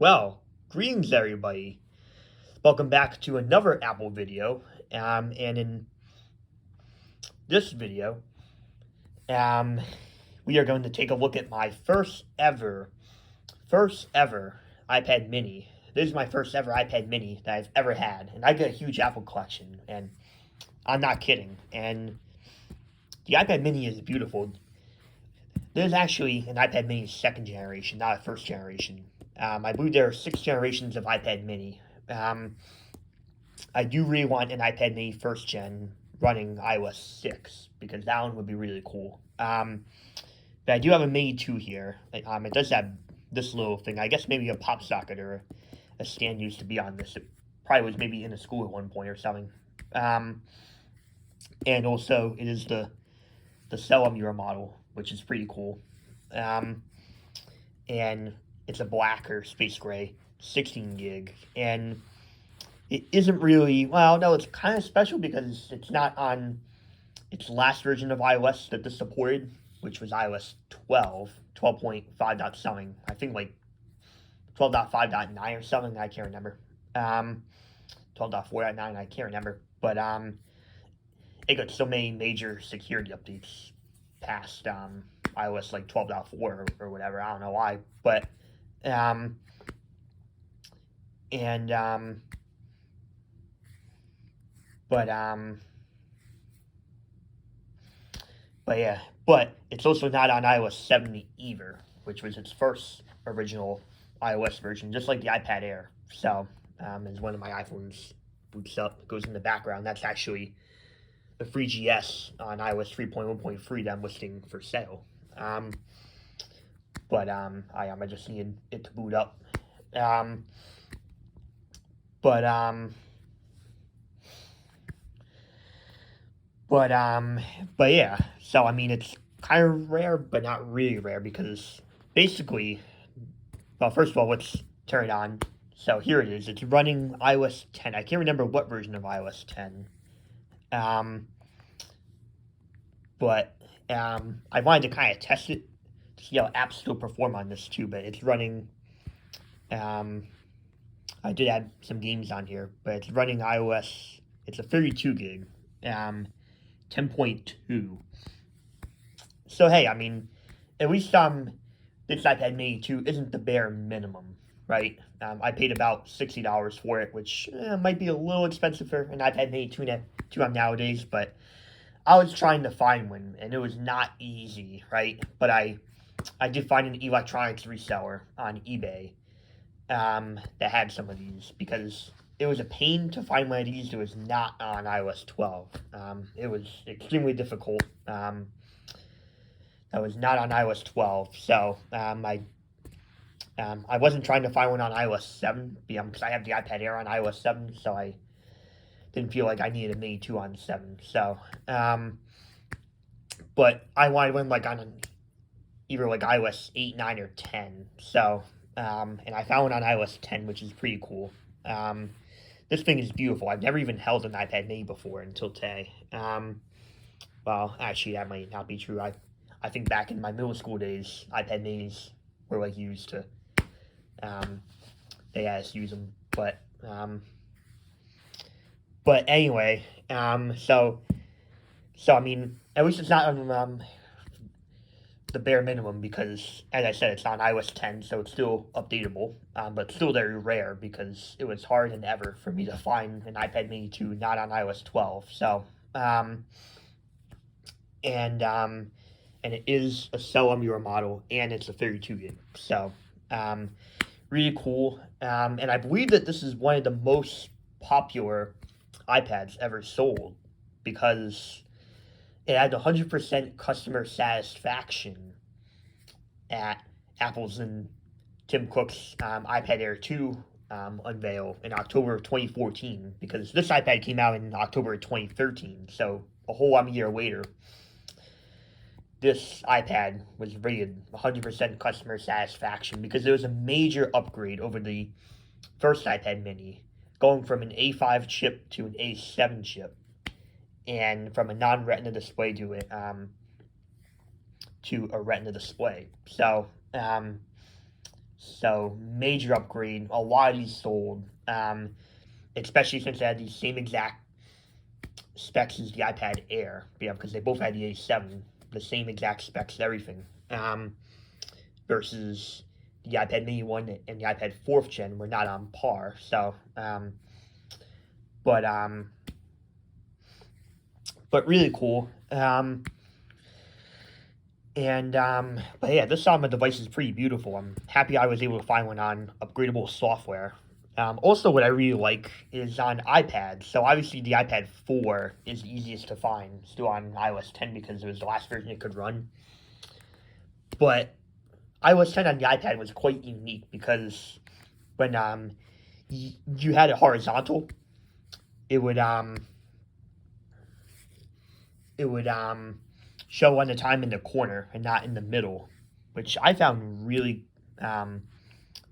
Well, greetings everybody. Welcome back to another Apple video. And in this video, um, we are going to take a look at my first ever iPad mini. This is my first ever iPad mini that I've ever had. And I've got a huge Apple collection, and I'm not kidding. And the iPad mini is beautiful. There's actually an iPad mini second generation, not a first generation. I believe there are 6 generations of iPad mini. I do really want an iPad mini first gen running iOS 6 because that one would be really cool. But I do have a mini 2 here. It does have this little thing. I guess maybe a pop socket or a stand used to be on this. It probably was maybe in a school at one point or something. And also, it is the Cell Mirror model, which is pretty cool. And it's a black or space gray 16 gig. And it isn't really, well, no, it's kind of special because it's not on its last version of iOS that this supported, which was iOS 12, 12.5 something. I think like 12.5.9 or something, I can't remember. 12.4.9, I can't remember. But it got so many major security updates past iOS like 12.4 or whatever. I don't know why. But, and, but yeah, but it's also not on iOS 7 either, which was its first original iOS version, just like the iPad Air. So, as one of my iPhones boots up, goes in the background. That's actually the free GS on iOS 3.1.3 that I'm listing for sale. I just need it to boot up. But yeah, so I mean, it's kind of rare, but not really rare because basically, well, first of all, let's turn it on. So here it is. It's running iOS 10. I can't remember what version of iOS 10. I wanted to kind of test it to see how apps still perform on this too, but it's running. I did add some games on here, but it's running iOS. It's a 32 gig. 10.2. So hey, I mean, at least this iPad Mini 2 isn't the bare minimum, right? I paid about $60 for it, which might be a little expensive for an iPad Mini 2 nowadays, but I was trying to find one, and it was not easy, right? But I did find an electronics reseller on eBay that had some of these because it was a pain to find one of these that was not on iOS 12. It was extremely difficult. That was not on iOS 12. So I wasn't trying to find one on iOS 7 because I have the iPad Air on iOS 7, so I didn't feel like I needed a Mini 2 on 7. So, but I wanted one like on either like iOS 8, 9, or 10. So, and I found one on iOS 10, which is pretty cool. This thing is beautiful. I've never even held an iPad mini before until today. Well, actually, that might not be true. I think back in my middle school days, iPad minis were like used to. They had us use them, but anyway, so I mean, at least it's not on the bare minimum because, as I said, it's on iOS 10, so it's still updatable, but still very rare because it was hard than ever for me to find an iPad Mini 2 not on iOS 12. So, and it is a Cell Mirror model, and it's a 32 gig. So, really cool. And I believe that this is one of the most popular iPads ever sold because it had 100% customer satisfaction at Apple's and Tim Cook's iPad Air 2 unveil in October of 2014, because this iPad came out in October of 2013, so a whole year later. This iPad was rated 100% customer satisfaction because it was a major upgrade over the first iPad mini, going from an A5 chip to an A7 chip, and from a non-retina display to a retina display. So So major upgrade. A lot of these sold, especially since they had these same exact specs as the iPad Air. Yeah, because they both had the A7, the same exact specs, everything. Versus the iPad Mini 1 and the iPad 4th gen were not on par. So, but but really cool. But yeah, this device is pretty beautiful. I'm happy I was able to find one on upgradable software. Also, what I really like is on iPad. So obviously, the iPad 4 is easiest to find, still on iOS 10 because it was the last version it could run. But iOS 10 on the iPad was quite unique because when you had it horizontal, it would it would show on the time in the corner and not in the middle, which I found really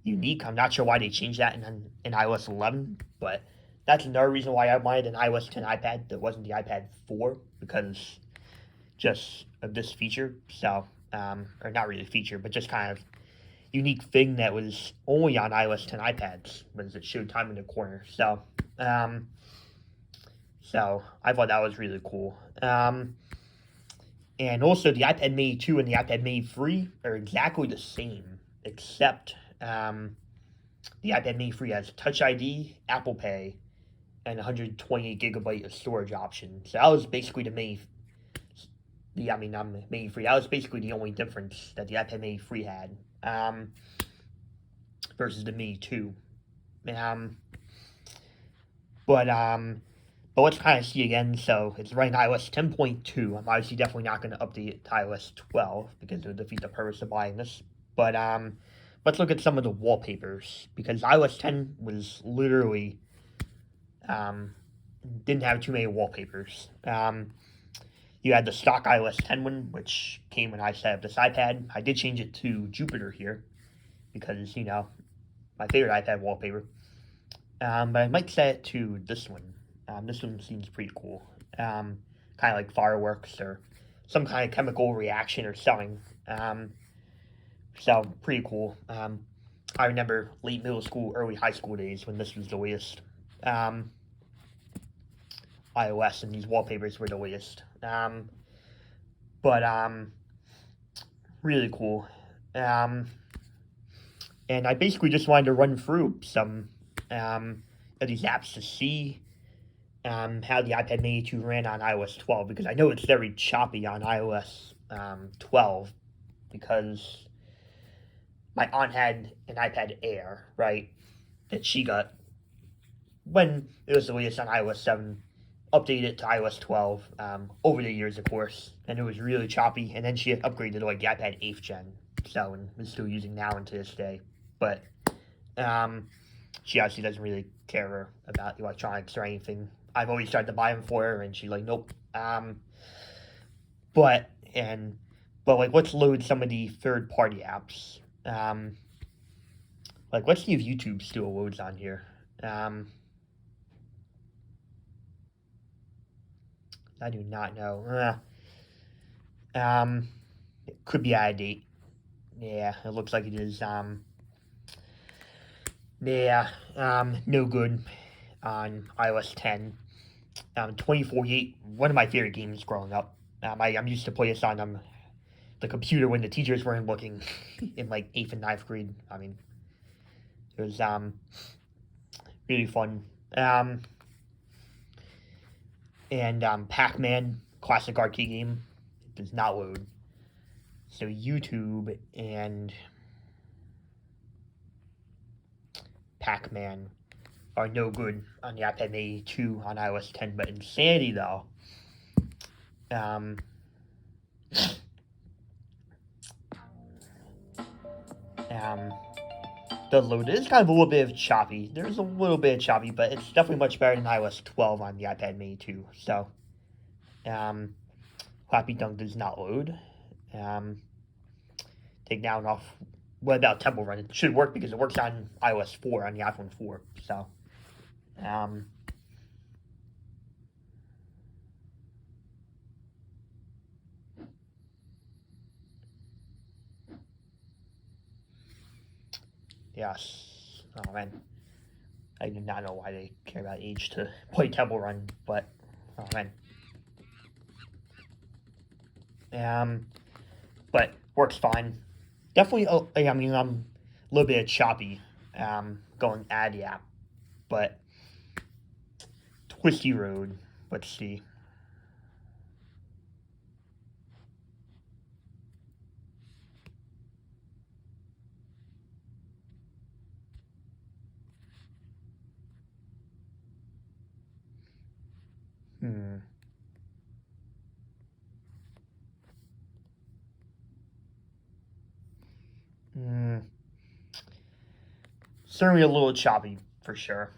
unique. I'm not sure why they changed that in iOS 11, but that's another reason why I wanted an iOS 10 iPad that wasn't the iPad 4 because just of this feature. So, or not really feature, but just kind of unique thing that was only on iOS 10 iPads was it showed time in the corner. So I thought that was really cool. And also the iPad Mini 2 and the iPad Mini 3 are exactly the same, except the iPad Mini 3 has Touch ID, Apple Pay, and 128 gigabyte of storage option. So that was basically Mini 3. That was basically the only difference that the iPad Mini 3 had versus the Mini 2. Um, but let's kind of see again. So it's running iOS 10.2. I'm obviously definitely not going to update it to iOS 12 because it would defeat the purpose of buying this. But let's look at some of the wallpapers because iOS 10 was literally didn't have too many wallpapers. You had the stock iOS 10 one, which came when I set up this iPad. I did change it to Jupiter here because my favorite iPad wallpaper. But I might set it to this one. This one seems pretty cool. Kind of like fireworks or some kind of chemical reaction or something. So pretty cool. I remember late middle school, early high school days when this was the latest iOS and these wallpapers were the latest. But really cool. And I basically just wanted to run through some of these apps to see how the iPad Mini 2 ran on iOS 12 because I know it's very choppy on iOS 12 because my aunt had an iPad Air, right, that she got when it was the latest on iOS 7, updated it to iOS 12 over the years, of course, and it was really choppy, and then she had upgraded to like the iPad 8th gen, so and is still using now and to this day, but she obviously doesn't really care about electronics or anything. I've always tried to buy them for her, and she's like, nope. But like, let's load some of the third-party apps. Like, let's see if YouTube still loads on here. I do not know. It could be out of date. Yeah, it looks like it is. No good on iOS 10. 2048, one of my favorite games growing up. I'm used to play this on the computer when the teachers weren't looking in like 8th and 9th grade. I mean, it was really fun. And Pac-Man, classic arcade game, does not load. So YouTube and Pac-Man are no good on the iPad Mini 2 on iOS 10, but Insanity though, the load is kind of a little bit of choppy. There's a little bit of choppy, but it's definitely much better than iOS 12 on the iPad Mini 2. So, Flappy Dunk does not load. Take down off. What about Temple Run? It should work because it works on iOS 4 on the iPhone 4. So, Yes. Oh man, I do not know why they care about age to play Temple Run, but oh man. But works fine. Definitely. I mean, I'm a little bit choppy. Going ad app, but twisty road. Let's see. Hmm. Hmm. Certainly a little choppy for sure.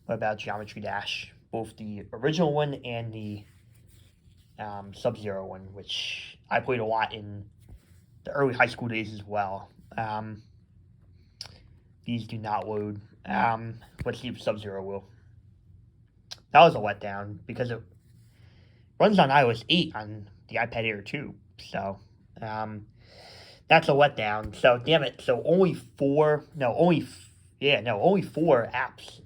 What about Geometry Dash? Both the original one and the Sub-Zero one, which I played a lot in the early high school days as well. These do not load. Let's see if Sub-Zero will. That was a letdown because it runs on iOS 8 on the iPad Air 2. So, that's a letdown. So, damn it. So, only four, no, only, yeah, no, only four apps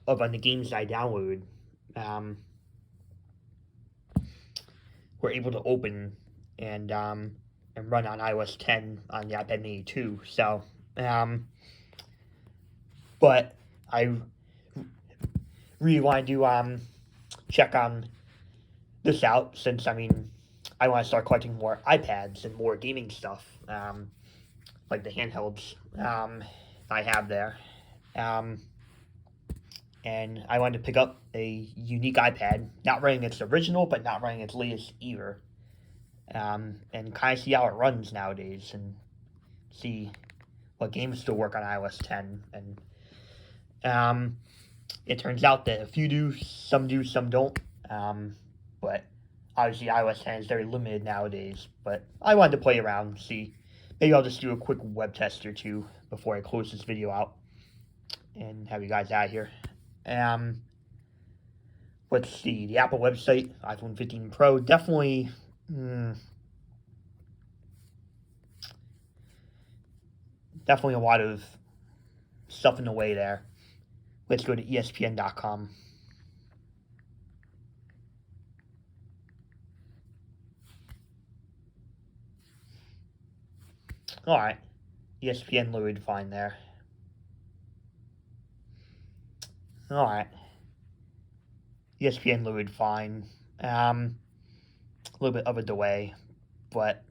of on the games I downloaded were able to open and run on iOS 10 on the iPad Mini 2. So, but I really wanted to check on this out since I mean I want to start collecting more iPads and more gaming stuff, like the handhelds I have there. Um, and I wanted to pick up a unique iPad, not running its original, but not running its latest either. And kind of see how it runs nowadays and see what games still work on iOS 10. And it turns out that a few do, some don't. But obviously, iOS 10 is very limited nowadays. But I wanted to play around, see. Maybe I'll just do a quick web test or two before I close this video out and have you guys out here. Let's see, the Apple website, iPhone 15 Pro, definitely, definitely a lot of stuff in the way there. Let's go to ESPN.com. All right, ESPN loaded fine there. All right, ESPN loaded fine. A little bit of a delay, but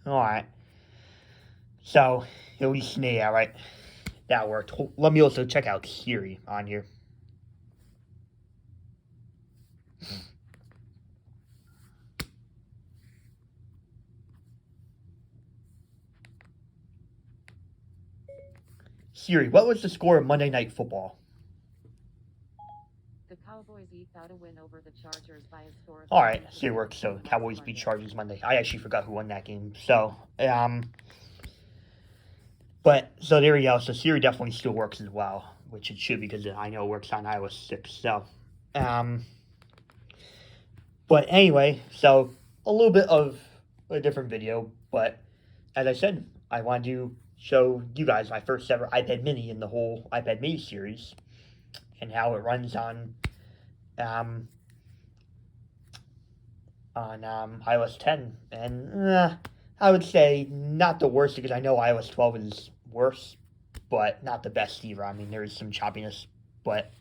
all right. So at least yeah, right. That worked. Let me also check out Siri on here. Siri, what was the score of Monday Night Football? The Cowboys eked out a win over the Chargers by a score of. All right, Siri works. So Cowboys beat Chargers Monday. I actually forgot who won that game. So, but so there we go. So Siri definitely still works as well, which it should because I know it works on iOS 6. So, but anyway, so a little bit of a different video, but as I said, I wanted to show you guys my first ever iPad Mini in the whole iPad Mini series and how it runs on iOS 10. And I would say not the worst because I know iOS 12 is worse, but not the best either. I mean, there is some choppiness, but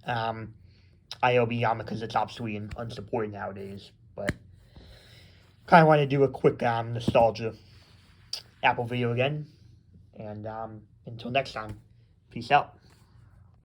IOB because it's obsolete and unsupported nowadays. But kind of want to do a quick nostalgia Apple video again. And until next time, peace out.